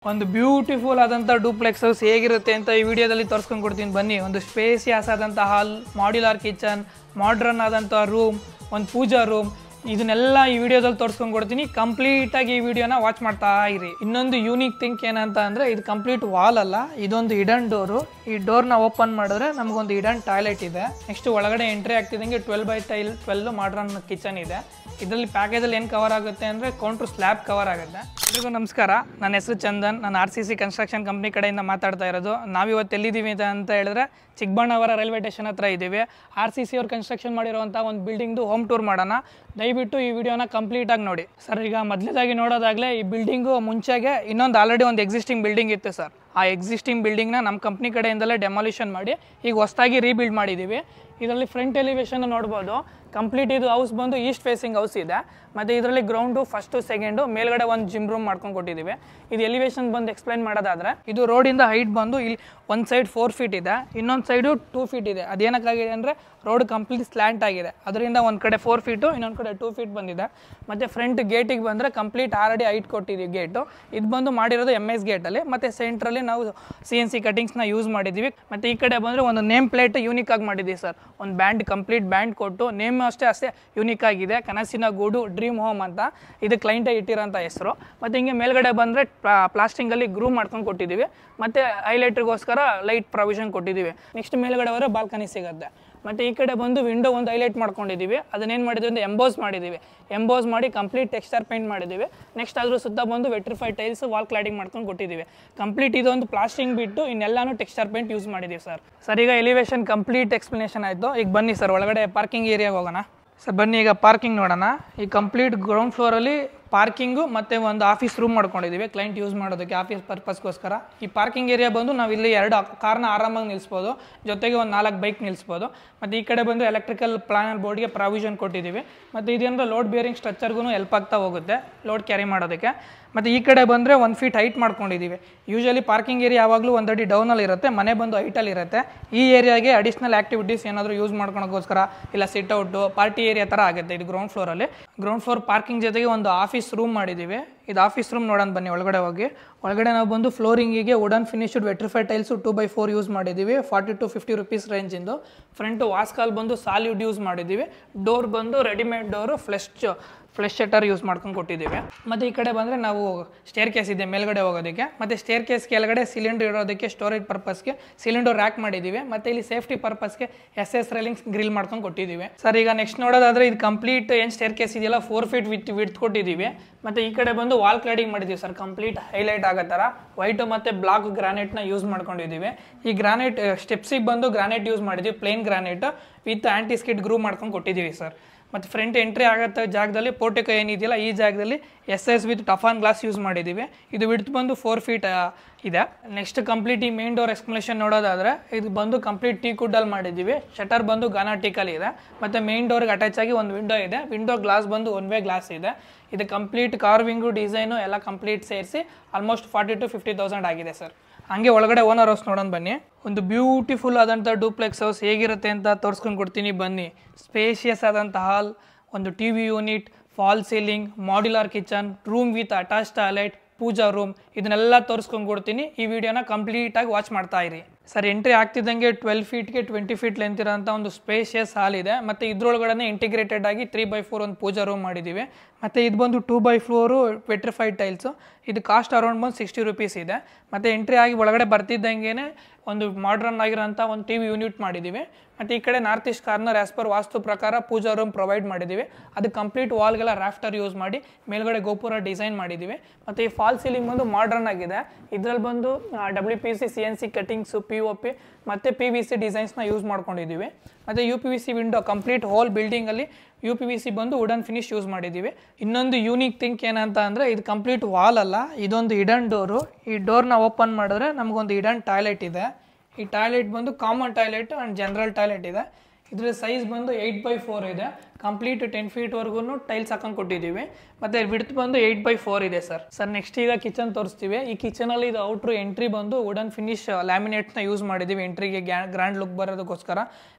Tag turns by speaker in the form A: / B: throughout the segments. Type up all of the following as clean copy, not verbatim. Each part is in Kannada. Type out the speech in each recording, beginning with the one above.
A: ಒಂದು ಬ್ಯೂಟಿಫುಲ್ ಆದಂಥ ಡೂಪ್ಲೆಕ್ಸ್ ಹೌಸ್ ಹೇಗಿರುತ್ತೆ ಅಂತ ಈ ವಿಡಿಯೋದಲ್ಲಿ ತೋರಿಸ್ಕೊಂಡು ಕೊಡ್ತೀನಿ ಬನ್ನಿ. ಒಂದು ಸ್ಪೇಸಿಯಸ್ ಆದಂಥ ಹಾಲ್, ಮಾಡ್ಯುಲರ್ ಕಿಚನ್, ಮಾಡ್ರನ್ ಆದಂಥ ರೂಮ್, ಒಂದು ಪೂಜಾ ರೂಮ್, ಇದನ್ನೆಲ್ಲ ಈ ವಿಡಿಯೋದಲ್ಲಿ ತೋರಿಸ್ಕೊಂಡು ಕೊಡ್ತೀನಿ. ಕಂಪ್ಲೀಟಾಗಿ ಈ ವಿಡಿಯೋನ ವಾಚ್ ಮಾಡ್ತಾ ಇರಿ. ಇನ್ನೊಂದು ಯೂನಿಕ್ ಥಿಂಕ್ ಏನಂತ ಅಂದರೆ ಇದು ಕಂಪ್ಲೀಟ್ ವಾಲ್ ಅಲ್ಲ, ಇದೊಂದು ಹಿಡನ್ ಡೋರು. ಈ ಡೋರ್ನ ಓಪನ್ ಮಾಡಿದ್ರೆ ನಮಗೊಂದು ಹಿಡನ್ ಟಾಯ್ಲೆಟ್ ಇದೆ. ನೆಕ್ಸ್ಟ್ ಒಳಗಡೆ ಎಂಟ್ರಿ ಆಗ್ತಿದ್ದಂಗೆ 12x12 ಮಾಡ್ರನ್ ಕಿಚನ್ ಇದೆ. ಇದರಲ್ಲಿ ಪ್ಯಾಕೇಜಲ್ಲಿ ಏನು ಕವರ್ ಆಗುತ್ತೆ ಅಂದರೆ ಕೌಂಟ್ರ್ ಸ್ಲ್ಯಾಬ್ ಕವರ್ ಆಗುತ್ತೆ. ಎಲ್ರಿಗೂ ನಮಸ್ಕಾರ, ನನ್ನ ಹೆಸರು ಚಂದನ್, ನಾನು RCC ಕನ್ಸ್ಟ್ರಕ್ಷನ್ ಕಂಪ್ನಿ ಕಡೆಯಿಂದ ಮಾತಾಡ್ತಾ ಇರೋದು. ನಾವಿವತ್ತು ಎಲ್ಲಿದ್ದೀವಿ ಅಂತ ಹೇಳಿದ್ರೆ ಚಿಕ್ಕಬಳ್ಳಾಪುರ ರೈಲ್ವೆ ಸ್ಟೇಷನ್ ಹತ್ರ ಇದ್ದೀವಿ. RCC ಅವ್ರು ಕನ್ಸ್ಟ್ರಕ್ಷನ್ ಮಾಡಿರುವಂಥ ಒಂದು ಬಿಲ್ಡಿಂಗ್ದು ಹೋಮ್ ಟೂರ್ ಮಾಡೋಣ. ದಯವಿಟ್ಟು ಈ ವಿಡಿಯೋನ ಕಂಪ್ಲೀಟಾಗಿ ನೋಡಿ ಸರ್. ಈಗ ಮೊದಲೇದಾಗಿ ನೋಡೋದಾಗಲೇ ಈ ಬಿಲ್ಡಿಂಗು ಮುಂಚೆಗೆ ಇನ್ನೊಂದು ಆಲ್ರೆಡಿ ಒಂದು ಎಕ್ಸಿಸ್ಟಿಂಗ್ ಬಿಲ್ಡಿಂಗ್ ಇತ್ತು ಸರ್. ಆ ಎಕ್ಸಿಸ್ಟಿಂಗ್ ಬಿಲ್ಡಿಂಗ್ನ ನಮ್ಮ ಕಂಪ್ನಿ ಕಡೆಯಿಂದಲೇ ಡೆಮಾಲಿಷನ್ ಮಾಡಿ ಈಗ ಹೊಸದಾಗಿ ರೀಬಿಲ್ಡ್ ಮಾಡಿದ್ದೀವಿ. ಇದರಲ್ಲಿ ಫ್ರಂಟ್ ಎಲಿವೇಶನ್ ನೋಡ್ಬೋದು. ಕಂಪ್ಲೀಟ್ ಇದು ಹೌಸ್ ಬಂದು ಈಸ್ಟ್ ಫೇಸಿಂಗ್ ಹೌಸ್ ಇದೆ. ಮತ್ತು ಇದರಲ್ಲಿ ಗ್ರೌಂಡು ಫಸ್ಟು ಸೆಕೆಂಡು, ಮೇಲ್ಗಡೆ ಒಂದು ಜಿಮ್ ರೂಮ್ ಮಾಡ್ಕೊಂಡು ಕೊಟ್ಟಿದ್ದೀವಿ. ಇದು ಎಲಿವೇಶನ್ ಬಂದು ಎಕ್ಸ್ಪ್ಲೈನ್ ಮಾಡೋದಾದರೆ ಇದು ರೋಡಿಂದ ಹೈಟ್ ಬಂದು ಇಲ್ಲಿ ಒಂದು ಸೈಡ್ 4 ಫೀಟ್ ಇದೆ, ಇನ್ನೊಂದು ಸೈಡು 2 ಫೀಟ್ ಇದೆ. ಅದೇನಕ್ಕಾಗಿದೆ ಅಂದರೆ ರೋಡ್ ಕಂಪ್ಲೀಟ್ ಸ್ಲ್ಯಾಂಟ್ ಆಗಿದೆ, ಅದರಿಂದ ಒಂದು ಕಡೆ 4 ಫೀಟು, ಇನ್ನೊಂದು ಕಡೆ 2 ಫೀಟ್ ಬಂದಿದೆ. ಮತ್ತು ಫ್ರಂಟ್ ಗೇಟಿಗೆ ಬಂದರೆ ಕಂಪ್ಲೀಟ್ ಆಲ್ರೆಡಿ ಹೈಟ್ ಕೊಟ್ಟಿದ್ದೀವಿ ಗೇಟು. ಇದು ಬಂದು ಮಾಡಿರೋದು MS ಗೇಟಲ್ಲಿ. ಮತ್ತು ಸೆಂಟ್ರಲ್ಲಿ ನಾವು CNC ಕಟಿಂಗ್ಸ್ನ ಯೂಸ್ ಮಾಡಿದ್ದೀವಿ. ಮತ್ತು ಈ ಕಡೆ ಬಂದರೆ ಒಂದು ನೇಮ್ ಪ್ಲೇಟ್ ಯೂನಿಕ್ ಆಗಿ ಮಾಡಿದ್ದೀವಿ ಸರ್. ಒಂದು ಬ್ಯಾಂಡ್, ಕಂಪ್ಲೀಟ್ ಬ್ಯಾಂಡ್ ಕೊಟ್ಟು ನೇಮ್ ಅಷ್ಟೇ ಯೂನಿಕ್ ಆಗಿದೆ. ಕನಸಿನ ಗೂಡು ಡ್ರೀಮ್ ಹೋಮ್ ಅಂತ ಇದು ಕ್ಲೈಂಟೇ ಇಟ್ಟಿರೋಂಥ ಹೆಸರು. ಮತ್ತು ಹಿಂಗೆ ಮೇಲ್ಗಡೆ ಬಂದರೆ ಪ್ಲಾಸ್ಟಿಂಗಲ್ಲಿ ಗ್ರೂ ಮಾಡ್ಕೊಂಡು ಕೊಟ್ಟಿದ್ದೀವಿ. ಮತ್ತು ಹೈಲೈಟ್ರಿಗೋಸ್ಕರ ಲೈಟ್ ಪ್ರೊವಿಷನ್ ಕೊಟ್ಟಿದ್ದೀವಿ. ನೆಕ್ಸ್ಟ್ ಮೇಲ್ಗಡೆ ಹೋದರೆ ಬಾಲ್ಕನಿ ಸಿಗುತ್ತೆ. ಮತ್ತು ಈ ಕಡೆ ಬಂದು ವಿಂಡೋ ಒಂದು ಹೈಲೈಟ್ ಮಾಡ್ಕೊಂಡಿದ್ದೀವಿ. ಅದನ್ನೇನು ಮಾಡಿದ್ವಿ ಅಂದರೆ ಎಂಬೋಸ್ ಮಾಡಿದ್ದೀವಿ. ಎಂಬೋಸ್ ಮಾಡಿ ಕಂಪ್ಲೀಟ್ ಟೆಕ್ಸ್ಚರ್ ಪೇಂಟ್ ಮಾಡಿದ್ದೀವಿ. ನೆಕ್ಸ್ಟ್ ಅದ್ರ ಸುತ್ತ ಬಂದು ವೆಟ್ರಿಫೈಡ್ ಟೈಲ್ಸ್ ವಾಲ್ ಕ್ಲಾಡಿಂಗ್ ಮಾಡ್ಕೊಂಡು ಕೊಟ್ಟಿದ್ದೀವಿ. ಕಂಪ್ಲೀಟ್ ಇದೊಂದು ಪ್ಲಾಸ್ಟಿಂಗ್ ಬಿಟ್ಟು ಇನ್ನೆಲ್ಲಾನು ಟೆಕ್ಸ್ಚರ್ ಪೇಂಟ್ ಯೂಸ್ ಮಾಡಿದ್ದೀವಿ ಸರ್. ಸರ್ ಈಗ ಎಲಿವೇಶನ್ ಕಂಪ್ಲೀಟ್ ಎಕ್ಸ್ಪ್ಲನೇಷನ್ ಆಯಿತು. ಈಗ ಬನ್ನಿ ಸರ್ ಒಳಗಡೆ ಪಾರ್ಕಿಂಗ್ ಏರಿಯಾಗೆ ಹೋಗೋಣ. ಸರ್ ಬನ್ನಿ ಈಗ ಪಾರ್ಕಿಂಗ್ ನೋಡೋಣ. ಈ ಕಂಪ್ಲೀಟ್ ಗ್ರೌಂಡ್ ಫ್ಲೋರಲ್ಲಿ ಪಾರ್ಕಿಂಗು ಮತ್ತು ಒಂದು ಆಫೀಸ್ ರೂಮ್ ಮಾಡ್ಕೊಂಡಿದ್ದೀವಿ ಕ್ಲೈಂಟ್ ಯೂಸ್ ಮಾಡೋದಕ್ಕೆ, ಆಫೀಸ್ ಪರ್ಪಸ್ಗೋಸ್ಕರ. ಈ ಪಾರ್ಕಿಂಗ್ ಏರಿಯಾ ಬಂದು ನಾವು ಇಲ್ಲಿ 2 ಕಾರ್ನ ಆರಾಮಾಗಿ ನಿಲ್ಲಿಸ್ಬೋದು, ಜೊತೆಗೆ ಒಂದು 4 ಬೈಕ್ ನಿಲ್ಲಿಸ್ಬೋದು. ಮತ್ತು ಈ ಕಡೆ ಬಂದು ಎಲೆಕ್ಟ್ರಿಕಲ್ ಪ್ಲಾನರ್ ಬೋರ್ಡ್ಗೆ ಪ್ರಾವಿಷನ್ ಕೊಟ್ಟಿದ್ದೀವಿ. ಮತ್ತು ಇದೇನಂದ್ರೆ ಲೋಡ್ ಬೇರಿಂಗ್ ಸ್ಟ್ರಕ್ಚರ್ಗೂ ಹೆಲ್ಪ್ ಆಗ್ತಾ ಹೋಗುತ್ತೆ ಲೋಡ್ ಕ್ಯಾರಿ ಮಾಡೋದಕ್ಕೆ. ಮತ್ತು ಈ ಕಡೆ ಬಂದರೆ 1 ಫೀಟ್ ಹೈಟ್ ಮಾಡ್ಕೊಂಡಿದ್ದೀವಿ. ಯೂಶಲಿ ಪಾರ್ಕಿಂಗ್ ಏರಿಯಾ ಯಾವಾಗಲೂ 1 ಅಡಿ ಡೌನಲ್ಲಿ ಇರುತ್ತೆ, ಮನೆ ಬಂದು ಹೈಟಲ್ಲಿ ಇರುತ್ತೆ. ಈ ಏರಿಯಾಗೆ ಅಡಿಷ್ನಲ್ ಆ್ಯಕ್ಟಿವಿಟೀಸ್ ಏನಾದರೂ ಯೂಸ್ ಮಾಡ್ಕೊಳಕ್ಕೋಸ್ಕರ ಇಲ್ಲ ಸಿಟ್ಔಟು ಪಾರ್ಟಿ ಏರಿಯಾ ಥರ ಆಗುತ್ತೆ. ಇದು ಗ್ರೌಂಡ್ ಫ್ಲೋರಲ್ಲಿ. ಗ್ರೌಂಡ್ ಫ್ಲೋರ್ ಪಾರ್ಕಿಂಗ್ ಜೊತೆಗೆ ಒಂದು ಆಫೀಸ್ ರೂಮ್ ಮಾಡಿದ್ದೀವಿ. ಇದು ಆಫೀಸ್ ರೂಮ್ ನೋಡೋಣ ಬನ್ನಿ ಒಳಗಡೆ ಹೋಗಿ. ಒಳಗಡೆ ನಾವು ಬಂದು ಫ್ಲೋರಿಂಗಿಗೆ wooden finished vitrified tiles 2x4 use ಮಾಡಿದ್ದೀವಿ. 40 to 50 ರೂಪೀಸ್ ರೇಂಜಿಂದು. ಫ್ರಂಟು ವಾಸ್ಕಾಲ್ ಬಂದು ಸಾಲಿಡ್ ಯೂಸ್ ಮಾಡಿದ್ದೀವಿ. ಡೋರ್ ಬಂದು readymade door flush shutter use ಮಾಡ್ಕೊಂಡು ಕೊಟ್ಟಿದ್ದೀವಿ. ಮತ್ತು ಈ ಕಡೆ ಬಂದರೆ ನಾವು ಸ್ಟೇರ್ ಕೇಸ್ ಇದೆ ಮೇಲ್ಗಡೆ ಹೋಗೋದಕ್ಕೆ. ಮತ್ತು ಸ್ಟೇರ್ ಕೇಸ್ ಕೆಳಗಡೆ ಸಿಲಿಂಡರ್ ಇರೋದಕ್ಕೆ ಸ್ಟೋರೇಜ್ ಪರ್ಪಸ್ಗೆ ಸಿಲಿಂಡರ್ ರ್ಯಾಕ್ ಮಾಡಿದ್ದೀವಿ. ಮತ್ತು ಇಲ್ಲಿ ಸೇಫ್ಟಿ ಪರ್ಪಸ್ಗೆ SS ರೈಲಿಂಗ್ಸ್ ಗ್ರಿಲ್ ಮಾಡ್ಕೊಂಡು ಕೊಟ್ಟಿದ್ದೀವಿ ಸರ್. ಈಗ ನೆಕ್ಸ್ಟ್ ನೋಡೋದಾದರೆ ಇದು ಕಂಪ್ಲೀಟ್ ಏನು ಸ್ಟೇರ್ ಕೇಸ್ ಇದೆಯಲ್ಲ 4 ಫೀಟ್ ವಿಡ್ತ್ ಕೊಟ್ಟಿದ್ದೀವಿ. ಮತ್ತು ಈ ಕಡೆ ಬಂದು ವಾಲ್ ಕ್ಲಾಡಿಂಗ್ ಮಾಡಿದ್ದೀವಿ ಸರ್. ಕಂಪ್ಲೀಟ್ ಹೈಲೈಟ್ ಆಗೋ ಥರ ವೈಟು ಮತ್ತು ಬ್ಲಾಕ್ ಗ್ರಾನೈಟ್ನ ಯೂಸ್ ಮಾಡ್ಕೊಂಡಿದ್ದೀವಿ. ಈ ಗ್ರಾನೈಟ್ ಸ್ಟೆಪ್ಸಿಗೆ ಬಂದು ಗ್ರಾನೈಟ್ ಯೂಸ್ ಮಾಡಿದ್ದೀವಿ, plain granite with anti skid groove ಮಾಡ್ಕೊಂಡು ಕೊಟ್ಟಿದ್ದೀವಿ ಸರ್. ಮತ್ತು ಫ್ರಂಟ್ ಎಂಟ್ರಿ ಆಗೋ ಜಾಗದಲ್ಲಿ ಪೋರ್ಟಿಕೋ ಏನಿದೆಯಲ್ಲ ಈ ಜಾಗದಲ್ಲಿ SS ವಿತ್ ಟಫಾನ್ ಗ್ಲಾಸ್ ಯೂಸ್ ಮಾಡಿದ್ದೀವಿ. ಇದು ವಿಡ್ತ್ ಬಂದು 4 ಫೀಟ್ ಇದೆ. ನೆಕ್ಸ್ಟ್ ಕಂಪ್ಲೀಟ್ ಈ ಮೇನ್ ಡೋರ್ ಎಕ್ಸ್ಪ್ಲನೇಷನ್ ನೋಡೋದಾದರೆ ಇದು ಬಂದು ಕಂಪ್ಲೀಟ್ ಟೀ ಕುಡ್ಡಲ್ಲಿ ಮಾಡಿದ್ದೀವಿ. ಶಟರ್ ಬಂದು ಗಾನಾ ಟೀಕಲ್ಲಿ ಇದೆ. ಮತ್ತು ಮೇನ್ ಡೋರ್ಗೆ ಅಟ್ಯಾಚ್ ಆಗಿ ಒಂದು ವಿಂಡೋ ಇದೆ. ವಿಂಡೋ ಗ್ಲಾಸ್ ಬಂದು 1 ವೇ ಗ್ಲಾಸ್ ಇದೆ. ಇದು ಕಂಪ್ಲೀಟ್ ಕಾರ್ವಿಂಗು ಡಿಸೈನು ಎಲ್ಲ ಕಂಪ್ಲೀಟ್ ಸೇರಿಸಿ ಆಲ್ಮೋಸ್ಟ್ 40 to 50,000 ಆಗಿದೆ ಸರ್. ಹಂಗೆ ಒಳಗಡೆ ಓನರ್ ಹೌಸ್ ನೋಡೋಣ ಬನ್ನಿ. ಒಂದು ಬ್ಯೂಟಿಫುಲ್ ಆದಂಥ ಡೂಪ್ಲೆಕ್ಸ್ ಹೌಸ್ ಹೇಗಿರುತ್ತೆ ಅಂತ ತೋರಿಸ್ಕೊಂಡು ಕೊಡ್ತೀನಿ ಬನ್ನಿ. ಸ್ಪೇಷಿಯಸ್ ಆದಂಥ ಹಾಲ್, ಒಂದು TV unit, fall ceiling, modular kitchen, room with attach toilet, pooja room, ಇದನ್ನೆಲ್ಲ ತೋರಿಸ್ಕೊಂಡು ಕೊಡ್ತೀನಿ. ಈ ವಿಡಿಯೋನ ಕಂಪ್ಲೀಟಾಗಿ ವಾಚ್ ಮಾಡ್ತಾ ಇರಿ ಸರ್. ಎಂಟ್ರಿ ಆಗ್ತಿದ್ದಂಗೆ 12 ಫೀಟ್ಗೆ 20 ಫೀಟ್ ಲೆಂತ್ ಇರೋಂಥ ಒಂದು ಸ್ಪೇಷಿಯಸ್ ಹಾಲ್ ಇದೆ. ಮತ್ತು ಇದ್ರೊಳಗಡೆ ಇಂಟಿಗ್ರೇಟೆಡ್ ಆಗಿ 3x4 ಒಂದು ಪೂಜಾ ರೂಮ್ ಮಾಡಿದ್ದೀವಿ. ಮತ್ತು ಇದು ಬಂದು 2x4 ವೆಟ್ರಿಫೈಡ್ ಟೈಲ್ಸು. ಇದು ಕಾಸ್ಟ್ ಅರೌಂಡ್ ಬಂದು 60 ರೂಪೀಸ್ ಇದೆ. ಮತ್ತು ಎಂಟ್ರಿ ಆಗಿ ಒಳಗಡೆ ಬರ್ತಿದ್ದಂಗೆ ಒಂದು ಮಾಡ್ರನ್ ಆಗಿರೋಂಥ ಒಂದು TV ಯೂನಿಟ್ ಮಾಡಿದ್ದೀವಿ. ಮತ್ತು ಈ ಕಡೆ north east corner as per vastu ಪ್ರಕಾರ ಪೂಜಾ ರೂಮ್ ಪ್ರೊವೈಡ್ ಮಾಡಿದ್ದೀವಿ. ಅದು ಕಂಪ್ಲೀಟ್ ವಾಲ್ಗೆಲ್ಲ ರಾಫ್ಟರ್ ಯೂಸ್ ಮಾಡಿ ಮೇಲ್ಗಡೆ ಗೋಪುರ ಡಿಸೈನ್ ಮಾಡಿದ್ದೀವಿ. ಮತ್ತು ಈ ಫಾಲ್ ಸೀಲಿಂಗ್ ಬಂದು ಮಾಡ್ರನ್ ಆಗಿದೆ. ಇದರಲ್ಲಿ ಬಂದು WPC CNC ಕಟಿಂಗ್ಸು, POP ಮತ್ತು PVC ಡಿಸೈನ್ಸ್ನ ಯೂಸ್ ಮಾಡ್ಕೊಂಡಿದ್ದೀವಿ. ಮತ್ತು UPVC ವಿಂಡೋ ಕಂಪ್ಲೀಟ್ ಹೋಲ್ ಬಿಲ್ಡಿಂಗಲ್ಲಿ UPVC ಬಂದು ವುಡನ್ ಫಿನಿಶ್ ಯೂಸ್ ಮಾಡಿದ್ದೀವಿ. ಇನ್ನೊಂದು ಯೂನಿಕ್ ಥಿಂಕ್ ಏನಂತ ಅಂದರೆ ಇದು ಕಂಪ್ಲೀಟ್ ವಾಲ್ ಅಲ್ಲ, ಇದೊಂದು ಹಿಡನ್ ಡೋರು. ಈ ಡೋರ್ನ ಓಪನ್ ಮಾಡಿದ್ರೆ ನಮಗೊಂದು ಹಿಡನ್ ಟಾಯ್ಲೆಟ್ ಇದೆ. ಈ ಟಾಯ್ಲೆಟ್ ಬಂದು common toilet and general toilet ಇದೆ. ಇದರ ಸೈಜ್ ಬಂದು 8x4 ಇದೆ. ಕಂಪ್ಲೀಟ್ 10 ಫೀಟ್ವರೆಗೂ ಟೈಲ್ಸ್ ಹಾಕೊಂಡು ಕೊಟ್ಟಿದ್ದೀವಿ. ಮತ್ತು ವಿಡ್ತ್ ಬಂದು 8x4 ಇದೆ ಸರ್. ನೆಕ್ಸ್ಟ್ ಈಗ ಕಿಚನ್ ತೋರಿಸ್ತೀವಿ. ಈ ಕಿಚನಲ್ಲಿ ಇದು ಔಟ್ರು ಎಂಟ್ರಿ ಬಂದು ವುಡನ್ ಫಿನಿಶ್ ಲ್ಯಾಮಿನೇಟ್ಸ್ನ ಯೂಸ್ ಮಾಡಿದ್ದೀವಿ ಎಂಟ್ರಿಗೆ ಗ್ರ್ಯಾಂಡ್ ಲುಕ್ ಬರೋದಕ್ಕೋಸ್ಕರ.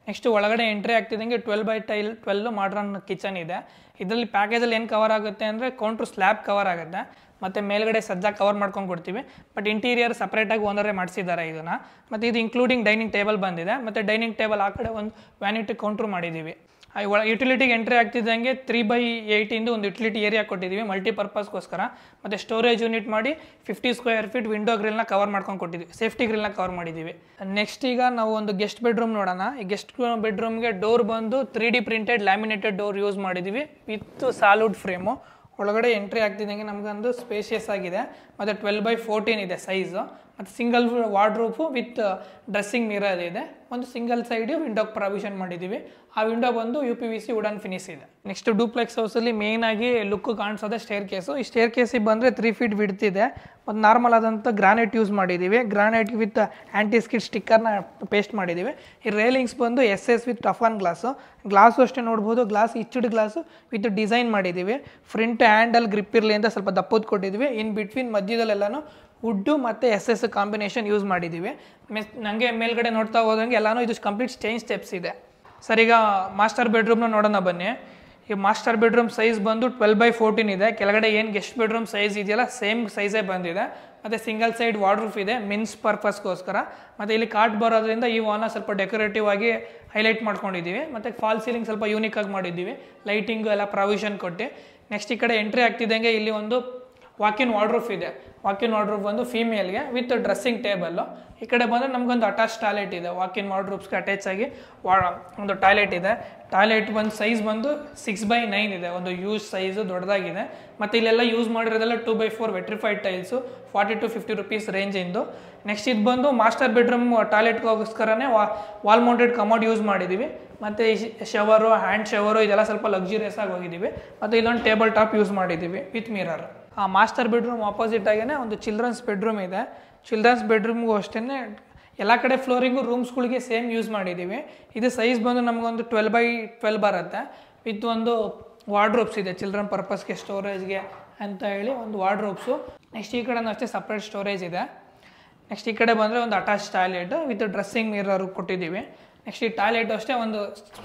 A: ನೆಕ್ಸ್ಟ್ ಒಳಗಡೆ ಎಂಟ್ರಿ ಆಗ್ತಿದ್ದಂಗೆ 12x12 ಮಾಡ್ರನ್ ಕಿಚನ್ ಇದೆ. ಇದರಲ್ಲಿ ಪ್ಯಾಕೇಜಲ್ಲಿ ಏನು ಕವರ್ ಆಗುತ್ತೆ ಅಂದರೆ ಕೌಂಟ್ರ್ ಸ್ಲ್ಯಾಬ್ ಕವರ್ ಆಗುತ್ತೆ. ಮತ್ತು ಮೇಲ್ಗಡೆ ಸಜ್ಜಾ ಕವರ್ ಮಾಡ್ಕೊಂಡು ಕೊಡ್ತೀವಿ. ಬಟ್ ಇಂಟೀರಿಯರ್ ಸಪ್ರೇಟಾಗಿ ಓನರೇ ಮಾಡಿಸಿದ್ದಾರೆ ಇದನ್ನು. ಮತ್ತು ಇದು ಇನ್ಕ್ಲೂಡಿಂಗ್ ಡೈನಿಂಗ್ ಟೇಬಲ್ ಬಂದಿದೆ. ಮತ್ತು ಡೈನಿಂಗ್ ಟೇಬಲ್ ಆ ಕಡೆ ಒಂದು ವ್ಯಾನಿಟಿ ಕೌಂಟ್ರ್ ಮಾಡಿದ್ದೀವಿ. ಯುಟಿಲಿಟಿಗೆ ಎಂಟ್ರಿ ಆಗ್ತಿದ್ದಂಗೆ 3/8 ಇಂದು ಒಂದು ಯುಟಿಲಿಟಿ ಏರಿಯಾ ಕೊಟ್ಟಿದ್ದೀವಿ ಮಲ್ಟಿಪರ್ಪಸ್ಗೋಸ್ಕರ. ಮತ್ತು ಸ್ಟೋರೇಜ್ ಯೂನಿಟ್ ಮಾಡಿ 50 ಸ್ಕ್ವೇರ್ ಫೀಟ್ ವಿಂಡೋ ಗ್ರಿಲ್ನ ಕವರ್ ಮಾಡ್ಕೊಂಡು ಕೊಟ್ಟಿದ್ದೀವಿ, ಸೇಫ್ಟಿ ಗ್ರಿಲ್ನ ಕವರ್ ಮಾಡಿದ್ದೀವಿ. ನೆಕ್ಸ್ಟ್ ಈಗ ನಾವು ಒಂದು ಗೆಸ್ಟ್ ಬೆಡ್ರೂಮ್ ನೋಡೋಣ. ಈ ಗೆಸ್ಟ್ ಬೆಡ್ರೂಮ್ಗೆ ಡೋರ್ ಬಂದು 3D printed laminated door use ಮಾಡಿದ್ದೀವಿ ವಿತ್ ಸಾಲಿಡ್ ಫ್ರೇಮು. ಒಳಗಡೆ ಎಂಟ್ರಿ ಆಗ್ತಿದ್ದಂಗೆ ನಮಗೊಂದು ಸ್ಪೇಷಿಯಸ್ ಆಗಿದೆ. ಮತ್ತು 12/14 ಇದೆ ಸೈಜು. ಮತ್ತು single wardrobe with dressing mirror ಇದೆ. ಒಂದು ಸಿಂಗಲ್ ಸೈಡ್ ವಿಂಡೋ ಪ್ರಾವಿಷನ್ ಮಾಡಿದ್ದೀವಿ. ಆ ವಿಂಡೋ ಬಂದು UPVC ವುಡನ್ ಫಿನಿಶ್ ಇದೆ. ನೆಕ್ಸ್ಟ್ ಡೂಪ್ಲೆಕ್ಸ್ ಹೌಸಲ್ಲಿ ಮೇಯ್ನಾಗಿ ಲುಕ್ ಕಾಣಿಸೋದೆ ಸ್ಟೇರ್ ಕೇಸು. ಈ ಸ್ಟೇರ್ ಕೇಸಿಗೆ ಬಂದರೆ 3 ಫೀಟ್ ವಿಡ್ತ್ ಇದೆ. ಒಂದು ನಾರ್ಮಲ್ ಆದಂಥ ಗ್ರಾನೈಟ್ ಯೂಸ್ ಮಾಡಿದ್ದೀವಿ. ಗ್ರಾನೈಟ್ ವಿತ್ ಆ್ಯಂಟಿ ಸ್ಕಿಡ್ ಸ್ಟಿಕ್ಕರ್ನ ಪೇಸ್ಟ್ ಮಾಡಿದ್ದೀವಿ. ಈ ರೇಲಿಂಗ್ಸ್ ಬಂದು SS ವಿತ್ ಟಫಾನ್ ಗ್ಲಾಸು. ಗ್ಲಾಸು ಅಷ್ಟೇ ನೋಡ್ಬೋದು, glass etched glass with design ಮಾಡಿದ್ದೀವಿ. ಫ್ರಂಟ್ ಹ್ಯಾಂಡಲ್ ಗ್ರಿಪ್ ಇರಲಿ ಅಂತ ಸ್ವಲ್ಪ ದಪ್ಪದ್ದು ಕೊಟ್ಟಿದ್ದೀವಿ. ಇನ್ ಬಿಟ್ವೀನ್ ಮಧ್ಯದಲ್ಲೆಲ್ಲನೂ ವುಡ್ಡು ಮತ್ತು SS ಕಾಂಬಿನೇಷನ್ ಯೂಸ್ ಮಾಡಿದ್ದೀವಿ. ನನಗೆ ಮೇಲ್ಗಡೆ ನೋಡ್ತಾ ಹೋದಂಗೆ ಎಲ್ಲನೂ ಇದು ಕಂಪ್ಲೀಟ್ ಚೇಂಜ್ ಸ್ಟೆಪ್ಸ್ ಇದೆ. ಸರ್ ಈಗ ಮಾಸ್ಟರ್ ಬೆಡ್ರೂಮ್ನ ನೋಡೋಣ ಬನ್ನಿ. ಈ ಮಾಸ್ಟರ್ ಬೆಡ್ರೂಮ್ ಸೈಜ್ ಬಂದು 12/14 ಇದೆ. ಕೆಳಗಡೆ ಏನು ಗೆಸ್ಟ್ ಬೆಡ್ರೂಮ್ ಸೈಜ್ ಇದೆಯಲ್ಲ ಸೇಮ್ ಸೈಜೇ ಬಂದಿದೆ. ಮತ್ತು ಸಿಂಗಲ್ ಸೈಡ್ ವಾರ್ಡ್ರೂಫ್ ಇದೆ ಮೆನ್ಸ್ ಪರ್ಪಸ್ಗೋಸ್ಕರ. ಮತ್ತು ಇಲ್ಲಿ ಕಾಟ್ ಬರೋದ್ರಿಂದ ಈ ವಾಲ್ನ ಸ್ವಲ್ಪ ಡೆಕೋರೇಟಿವ್ ಆಗಿ ಹೈಲೈಟ್ ಮಾಡ್ಕೊಂಡಿದ್ದೀವಿ. ಮತ್ತು ಫಾಲ್ ಸೀಲಿಂಗ್ ಸ್ವಲ್ಪ ಯೂನಿಕ್ ಆಗಿ ಮಾಡಿದ್ದೀವಿ, ಲೈಟಿಂಗು ಎಲ್ಲ ಪ್ರಾವಿಷನ್ ಕೊಟ್ಟು. ನೆಕ್ಸ್ಟ್ ಈ ಕಡೆ ಎಂಟ್ರಿ ಆಗ್ತಿದ್ದಂಗೆ ಇಲ್ಲಿ ಒಂದು ವಾಕಿನ್ ವಾರ್ಡ್ರೂಫ್ ಇದೆ. ವಾಕಿನ್ ವಾರ್ಡ್ರೂಫ್ ಬಂದು ಫೀಮೇಲ್ಗೆ ವಿತ್ ಡ್ರೆಸ್ಸಿಂಗ್ ಟೇಬಲ್ಲು. ಈ ಕಡೆ ಬಂದರೆ ನಮಗೊಂದು ಅಟ್ಯಾಚ್ ಟಾಯ್ಲೆಟ್ ಇದೆ. ವಾಕಿನ್ ವಾರ್ಡ್ರೂಬ್ಸ್ಗೆ ಅಟ್ಯಾಚ್ ಆಗಿ ಒಂದು ಟಾಯ್ಲೆಟ್ ಇದೆ. ಟಾಯ್ಲೆಟ್ ಒಂದು ಸೈಜ್ ಬಂದು 6/9 ಇದೆ, ಒಂದು ಯೂಸ್ ಸೈಜು ದೊಡ್ಡದಾಗಿದೆ. ಮತ್ತು ಇಲ್ಲೆಲ್ಲ ಯೂಸ್ ಮಾಡಿರೋದೆಲ್ಲ 2/4 ವೆಟ್ರಿಫೈಡ್ ಟೈಲ್ಸು, 40 to 50 rupees ರೇಂಜಿಂದು. ನೆಕ್ಸ್ಟ್ ಇದು ಬಂದು ಮಾಸ್ಟರ್ ಬೆಡ್ರೂಮ್ ಟಾಯ್ಲೆಟ್ಗೋಸ್ಕರನೇ ವಾಲ್ ಮೌಂಟೆಡ್ ಕಮೋಡ್ ಯೂಸ್ ಮಾಡಿದ್ದೀವಿ. ಮತ್ತು ಶವರು, ಹ್ಯಾಂಡ್ ಶವರು ಇದೆಲ್ಲ ಸ್ವಲ್ಪ ಲಕ್ಸುರಿಯಸ್ ಆಗಿ ಹೋಗಿದ್ದೀವಿ. ಮತ್ತು ಇಲ್ಲೊಂದು ಟೇಬಲ್ ಟಾಪ್ ಯೂಸ್ ಮಾಡಿದ್ದೀವಿ ವಿತ್ ಮಿರರ್. ಆ ಮಾಸ್ಟರ್ ಬೆಡ್ರೂಮ್ ಆಪೋಸಿಟ್ ಆಗೇ ಒಂದು ಚಿಲ್ಡ್ರನ್ಸ್ ಬೆಡ್ರೂಮ್ ಇದೆ. ಚಿಲ್ಡ್ರನ್ಸ್ ಬೆಡ್ರೂಮ್ಗೂ ಅಷ್ಟೇ ಎಲ್ಲ ಕಡೆ ಫ್ಲೋರಿಂಗು ರೂಮ್ಸ್ಗಳಿಗೆ ಸೇಮ್ ಯೂಸ್ ಮಾಡಿದ್ದೀವಿ. ಇದು ಸೈಜ್ ಬಂದು ನಮಗೊಂದು 12/12 ಬರುತ್ತೆ. ವಿತ್ ಒಂದು ವಾರ್ಡ್ರೋಬ್ಸ್ ಇದೆ ಚಿಲ್ಡ್ರನ್ ಪರ್ಪಸ್ಗೆ, ಸ್ಟೋರೇಜ್ಗೆ ಅಂತ ಹೇಳಿ ಒಂದು ವಾರ್ಡ್ರೋಬ್ಸು. ನೆಕ್ಸ್ಟ್ ಈ ಕಡೆನೂ ಅಷ್ಟೇ ಸಪ್ರೇಟ್ ಸ್ಟೋರೇಜ್ ಇದೆ. ನೆಕ್ಸ್ಟ್ ಈ ಕಡೆ ಬಂದರೆ ಒಂದು attach toilet with dressing mirror ಕೊಟ್ಟಿದ್ದೀವಿ. ನೆಕ್ಸ್ಟ್ ಈ ಟಾಯ್ಲೆಟ್ ಅಷ್ಟೇ ಒಂದು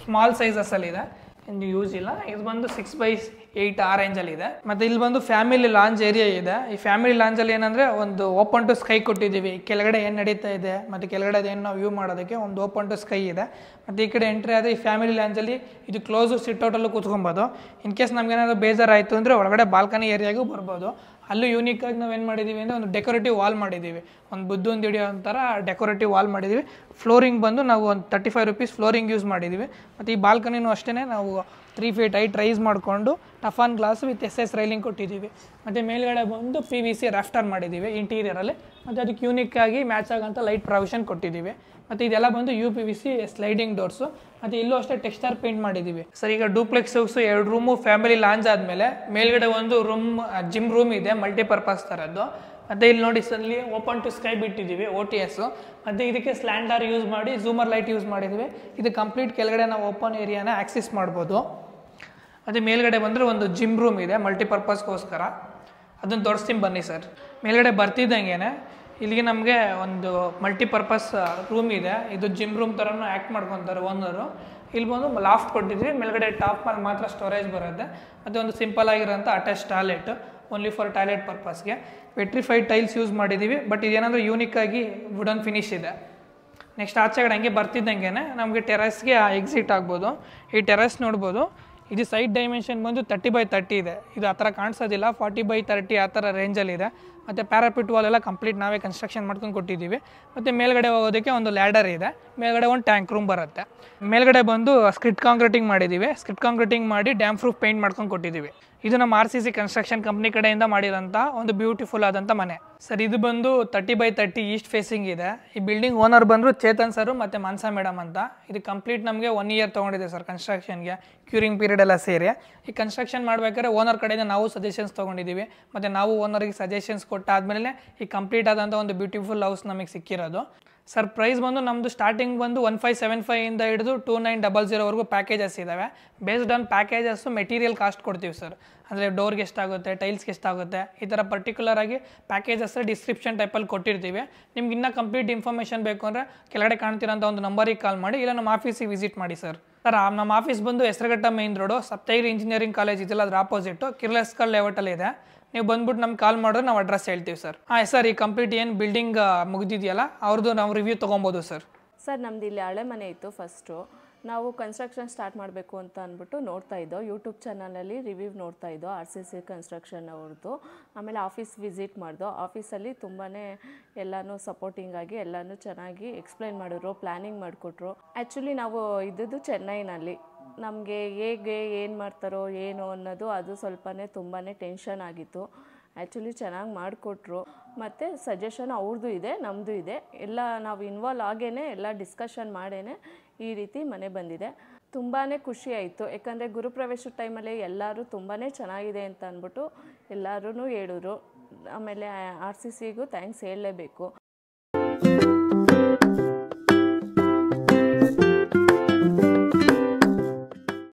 A: ಸ್ಮಾಲ್ ಸೈಜಸ್ಸಲ್ಲಿದೆ, ಇನ್ನು ಯೂಸ್ ಇಲ್ಲ. ಇದು ಬಂದು 6/8 ಆ ರೇಂಜಲ್ಲಿದೆ. ಮತ್ತು ಇಲ್ಲಿ ಬಂದು ಫ್ಯಾಮಿಲಿ ಲಾಂಜ್ ಏರಿಯಾ ಇದೆ. ಈ ಫ್ಯಾಮಿಲಿ ಲಾಂಜಲ್ಲಿ ಏನಂದರೆ ಒಂದು ಓಪನ್ ಟು ಸ್ಕೈ ಕೊಟ್ಟಿದ್ದೀವಿ. ಕೆಳಗಡೆ ಏನು ನಡೀತಾ ಇದೆ ಮತ್ತು ಕೆಳಗಡೆ ಏನು ನಾವು ವ್ಯೂ ಮಾಡೋದಕ್ಕೆ ಒಂದು ಓಪನ್ ಟು ಸ್ಕೈ ಇದೆ. ಮತ್ತು ಈ ಕಡೆ ಎಂಟ್ರಿ ಆದರೆ ಈ ಫ್ಯಾಮಿಲಿ ಲಾಂಜಲ್ಲಿ ಇದು ಕ್ಲೋಸು ಸಿಟ್ಔಟಲ್ಲೂ ಕೂತ್ಕೊಬೋದು. ಇನ್ ಕೇಸ್ ನಮಗೇನಾದರೂ ಬೇಜಾರಾಯಿತು ಅಂದರೆ ಒಳಗಡೆ ಬಾಲ್ಕನಿ ಏರಿಯಾಗೂ ಬರ್ಬೋದು. ಅಲ್ಲೂ ಯೂನಿಕಾಗಿ ನಾವು ಏನು ಮಾಡಿದ್ದೀವಿ ಅಂದರೆ ಒಂದು ಡೆಕೋರೇಟಿವ್ ವಾಲ್ ಮಾಡಿದ್ದೀವಿ. ಒಂದು ಬುದ್ಧಂದು ಹಿಡಿಯೋ ಒಂಥರ ಡೆಕೋರೇಟಿವ್ ವಾಲ್ ಮಾಡಿದ್ದೀವಿ. ಫ್ಲೋರಿಂಗ್ ಬಂದು ನಾವು ಒಂದು 35 rupees ಫ್ಲೋರಿಂಗ್ ಯೂಸ್ ಮಾಡಿದ್ದೀವಿ. ಮತ್ತು ಈ ಬಾಲ್ಕನಿನೂ ಅಷ್ಟೇ ನಾವು 3 feet ಹೈಟ್ ರೈಸ್ ಮಾಡಿಕೊಂಡು ಟಫಾನ್ ಗ್ಲಾಸ್ ವಿತ್ SS ರೈಲಿಂಗ್ ಕೊಟ್ಟಿದ್ದೀವಿ. ಮತ್ತು ಮೇಲ್ಗಡೆ ಬಂದು PVC ರಾಫ್ಟರ್ ಮಾಡಿದ್ದೀವಿ ಇಂಟೀರಿಯರಲ್ಲಿ. ಮತ್ತು ಅದಕ್ಕೆ ಯೂನಿಕ್ಕಾಗಿ ಮ್ಯಾಚ್ ಆಗೋಂಥ ಲೈಟ್ ಪ್ರಾವಿಷನ್ ಕೊಟ್ಟಿದ್ದೀವಿ. ಮತ್ತು ಇದೆಲ್ಲ ಬಂದು UPVC ಸ್ಲೈಡಿಂಗ್ ಡೋರ್ಸು. ಮತ್ತು ಇಲ್ಲೂ ಅಷ್ಟೇ ಟೆಕ್ಸ್ಚರ್ ಪೇಂಟ್ ಮಾಡಿದ್ದೀವಿ. ಸರ್ ಈಗ duplex house 2 room family lounge ಆದಮೇಲೆ ಮೇಲ್ಗಡೆ ಒಂದು ರೂಮ್ ಜಿಮ್ ರೂಮ್ ಇದೆ ಮಲ್ಟಿಪರ್ಪಸ್ ಥರದ್ದು. ಮತ್ತು ಇಲ್ಲಿ ನೋಡಿ ಸರ್, ಇಲ್ಲಿ ಓಪನ್ ಟು ಸ್ಕೈ ಬಿಟ್ಟಿದ್ದೀವಿ OTS. ಮತ್ತು ಇದಕ್ಕೆ ಸ್ಲ್ಯಾಂಡರ್ ಯೂಸ್ ಮಾಡಿ ಝೂಮರ್ ಲೈಟ್ ಯೂಸ್ ಮಾಡಿದ್ದೀವಿ. ಇದು ಕಂಪ್ಲೀಟ್ ಕೆಳಗಡೆ ನಾವು ಓಪನ್ ಏರಿಯಾನ ಆಕ್ಸೆಸ್ ಮಾಡ್ಬೋದು. ಮತ್ತು ಮೇಲ್ಗಡೆ ಬಂದರೆ ಒಂದು ಜಿಮ್ ರೂಮ್ ಇದೆ ಮಲ್ಟಿಪರ್ಪಸ್ಗೋಸ್ಕರ, ಅದನ್ನು ತೋರಿಸ್ತೀನಿ ಬನ್ನಿ ಸರ್. ಮೇಲ್ಗಡೆ ಬರ್ತಿದ್ದಂಗೆ ಇಲ್ಲಿಗೆ ನಮಗೆ ಒಂದು ಮಲ್ಟಿಪರ್ಪಸ್ ರೂಮ್ ಇದೆ. ಇದು ಜಿಮ್ ರೂಮ್ ಥರನೂ ಆ್ಯಕ್ಟ್ ಮಾಡ್ಕೊತಾರೆ ಓನರು. ಇಲ್ಲಿ ಬಂದು ಲಾಫ್ಟ್ ಕೊಟ್ಟಿದ್ದೀವಿ. ಮೇಲ್ಗಡೆ ಟಾಪ್ ಮೇಲೆ ಮಾತ್ರ ಸ್ಟೋರೇಜ್ ಬರುತ್ತೆ. ಮತ್ತು ಒಂದು ಸಿಂಪಲ್ ಆಗಿರೋಂಥ attach toilet, only for toilet ಪರ್ಪಸ್ಗೆ. ವೆಟ್ರಿಫೈಡ್ ಟೈಲ್ಸ್ ಯೂಸ್ ಮಾಡಿದ್ದೀವಿ. ಬಟ್ ಇದೇನಾದರೂ ಯೂನಿಕ್ಕಾಗಿ ವುಡನ್ ಫಿನಿಶ್ ಇದೆ. ನೆಕ್ಸ್ಟ್ ಆಚೆಗಡೆ ಹಂಗೆ ಬರ್ತಿದ್ದಂಗೆ ನಮಗೆ ಟೆರೆಸ್ಗೆ ಎಕ್ಸಿಟ್ ಆಗ್ಬೋದು. ಈ ಟೆರೆಸ್ ನೋಡ್ಬೋದು. ಇದು ಸೈಡ್ ಡೈಮೆನ್ಷನ್ ಬಂದು 30/30 ಇದೆ. ಇದು ಆ ಥರ ಕಾಣಿಸೋದಿಲ್ಲ, 40/30 ಆ ಥರ ರೇಂಜಲ್ಲಿದೆ. ಮತ್ತು ಪ್ಯಾರಾಪಿಟ್ ವಾಲ್ ಎಲ್ಲ ಕಂಪ್ಲೀಟ್ ನಾವೇ ಕನ್ಸ್ಟ್ರಕ್ಷನ್ ಮಾಡ್ಕೊಂಡು ಕೊಟ್ಟಿದ್ದೀವಿ. ಮತ್ತು ಮೇಲ್ಗಡೆ ಹೋಗೋದಕ್ಕೆ ಒಂದು ಲ್ಯಾಡರ್ ಇದೆ. ಮೇಲ್ಗಡೆ ಒಂದು ಟ್ಯಾಂಕ್ ರೂಮ್ ಬರುತ್ತೆ. ಮೇಲ್ಗಡೆ ಬಂದು ಸ್ಕ್ರಿಪ್ಟ್ ಕಾಂಕ್ರೀಟಿಂಗ್ ಮಾಡಿದ್ದೀವಿ. ಸ್ಕ್ರಿಪ್ಟ್ ಕಾಂಕ್ರೀಟಿಂಗ್ ಮಾಡಿ ಡ್ಯಾಮ್ ಪ್ರೂಫ್ ಪೇಂಟ್ ಮಾಡ್ಕೊಂಡು ಕೊಟ್ಟಿದ್ದೀವಿ. ಇದು ನಮ್ಮ RCC ಕನ್ಸ್ಟ್ರಕ್ಷನ್ ಕಂಪ್ನಿ ಕಡೆಯಿಂದ ಮಾಡಿರೋಂಥ ಒಂದು ಬ್ಯೂಟಿಫುಲ್ ಆದಂಥ ಮನೆ ಸರ್. ಇದು ಬಂದು 30/30 ಈಸ್ಟ್ ಫೇಸಿಂಗ್ ಇದೆ. ಈ ಬಿಲ್ಡಿಂಗ್ ಓನರ್ ಬಂದರು ಚೇತನ್ ಸರು ಮತ್ತು ಮಾನ್ಸಾ ಮೇಡಮ್ ಅಂತ. ಇದು ಕಂಪ್ಲೀಟ್ ನಮಗೆ 1 year ತೊಗೊಂಡಿದೆ ಸರ್ ಕನ್ಸ್ಟ್ರಕ್ಷನ್ಗೆ, ಕ್ಯೂರಿಂಗ್ ಪೀರಿಯಡ್ ಎಲ್ಲ ಸೇರಿ. ಈ ಕನ್ಸ್ಟ್ರಕ್ಷನ್ ಮಾಡ್ಬೇಕಾದ್ರೆ ಓನರ್ ಕಡೆಯಿಂದ ನಾವು ಸಜೆಷನ್ಸ್ ತೊಗೊಂಡಿದ್ದೀವಿ. ಮತ್ತು ನಾವು ಓನರಿಗೆ ಸಜೆಷನ್ಸ್ ಕೊಟ್ಟಾದ್ಮೇಲೆ ಈ ಕಂಪ್ಲೀಟ್ ಆದಂಥ ಒಂದು ಬ್ಯೂಟಿಫುಲ್ ಹೌಸ್ ನಮಗೆ ಸಿಕ್ಕಿರೋದು ಸರ್. ಪ್ರೈಸ್ ಬಂದು ನಮ್ಮದು ಸ್ಟಾರ್ಟಿಂಗ್ ಬಂದು 1575 ಇಂದ ಹಿಡಿದು 2900ವರೆಗೂ ಪ್ಯಾಕೇಜಸ್ ಇದ್ದಾವೆ. Based on packages material cost ಕೊಡ್ತೀವಿ ಸರ್. ಅಂದರೆ ಡೋರ್ಗೆ ಎಷ್ಟಾಗುತ್ತೆ, ಟೈಲ್ಸ್ಗೆ ಎಷ್ಟಾಗುತ್ತೆ, ಈ ಥರ ಪರ್ಟಿಕ್ಯುಲರ್ ಆಗಿ ಪ್ಯಾಕೇಜಸ್ ಡಿಸ್ಕ್ರಿಪ್ಷನ್ ಟೈಪಲ್ಲಿ ಕೊಟ್ಟಿರ್ತೀವಿ. ನಿಮ್ಗೆ ಇನ್ನೂ ಕಂಪ್ಲೀಟ್ ಇನ್ಫಾರ್ಮೇಷನ್ ಬೇಕು ಅಂದರೆ ಕೆಳಗಡೆ ಕಾಣ್ತಿರೋಂಥ ಒಂದು ನಂಬರಿಗೆ ಕಾಲ್ ಮಾಡಿ, ಇಲ್ಲ ನಮ್ಮ ಆಫೀಸಿಗೆ ವಿಸಿಟ್ ಮಾಡಿ ಸರ್. ಸರ್ ನಮ್ಮ ಆಫೀಸ್ ಬಂದು ಹೆಸರುಘಟ್ಟ ಮೇನ್ ರೋಡು, ಸಪ್ತೈರಿ ಇಂಜಿನಿಯರಿಂಗ್ ಕಾಲೇಜ್ ಇದೆಲ್ಲ ಅದ್ರ ಆಪೋಸಿಟು ಕಿರ್ಲಸ್ಕಲ್ ಲೇಔಟಲ್ಲಿ ಇದೆ. ನೀವು ಬಂದ್ಬಿಟ್ಟು ನಮ್ಗೆ ಕಾಲ್ ಮಾಡಿದ್ರೆ ನಾವು ಅಡ್ರೆಸ್ ಹೇಳ್ತೀವಿ ಸರ್. ಹಾಂ ಸರ್, ಈ ಕಂಪ್ಲೀಟ್ ಏನು ಬಿಲ್ಡಿಂಗ್ ಮುಗಿದಿದೆಯಲ್ಲ ಅವ್ರದ್ದು ನಾವು ರಿವ್ಯೂ ತೊಗೊಬೋದು ಸರ್.
B: ಸರ್ ನಮ್ದು ಇಲ್ಲಿ ಹಳೆ ಮನೆ ಇತ್ತು. ಫಸ್ಟು ನಾವು ಕನ್ಸ್ಟ್ರಕ್ಷನ್ ಸ್ಟಾರ್ಟ್ ಮಾಡಬೇಕು ಅಂತ ಅಂದ್ಬಿಟ್ಟು ನೋಡ್ತಾ ಇದ್ದೋ, ಯೂಟ್ಯೂಬ್ ಚಾನಲಲ್ಲಿ ರಿವ್ಯೂ ನೋಡ್ತಾ ಇದ್ದೋ RCC ಕನ್ಸ್ಟ್ರಕ್ಷನ್ ಅವ್ರದ್ದು. ಆಮೇಲೆ ಆಫೀಸ್ ವಿಸಿಟ್ ಮಾಡ್ದೋ. ಆಫೀಸಲ್ಲಿ ತುಂಬಾ ಎಲ್ಲನೂ ಸಪೋರ್ಟಿಂಗ್ ಆಗಿ ಎಲ್ಲನೂ ಚೆನ್ನಾಗಿ ಎಕ್ಸ್ಪ್ಲೈನ್ ಮಾಡಿದ್ರು, ಪ್ಲ್ಯಾನಿಂಗ್ ಮಾಡಿಕೊಟ್ರು. ಆ್ಯಕ್ಚುಲಿ ನಾವು ಇದ್ದದ್ದು ಚೆನ್ನೈನಲ್ಲಿ. ನಮಗೆ ಹೇಗೆ ಏನು ಮಾಡ್ತಾರೋ ಏನೋ ಅನ್ನೋದು ಅದು ತುಂಬಾ ಟೆನ್ಷನ್ ಆಗಿತ್ತು. ಆ್ಯಕ್ಚುಲಿ ಚೆನ್ನಾಗಿ ಮಾಡಿಕೊಟ್ರು. ಮತ್ತು ಸಜೆಷನ್ ಅವ್ರದ್ದು ಇದೆ, ನಮ್ಮದು ಇದೆ. ಎಲ್ಲ ನಾವು ಇನ್ವಾಲ್ವ್ ಆಗೇ ಎಲ್ಲ ಡಿಸ್ಕಷನ್ ಮಾಡೇ ಈ ರೀತಿ ಮನೆ ಬಂದಿದೆ. ತುಂಬಾ ಖುಷಿ ಆಯಿತು. ಯಾಕಂದರೆ ಗುರುಪ್ರವೇಶದ ಟೈಮಲ್ಲಿ ಎಲ್ಲರೂ ತುಂಬಾ ಚೆನ್ನಾಗಿದೆ ಅಂತ ಅಂದ್ಬಿಟ್ಟು ಎಲ್ಲರೂ ಹೇಳಿದ್ರು. ಆಮೇಲೆ RCCಗೂ ಥ್ಯಾಂಕ್ಸ್ ಹೇಳಲೇಬೇಕು.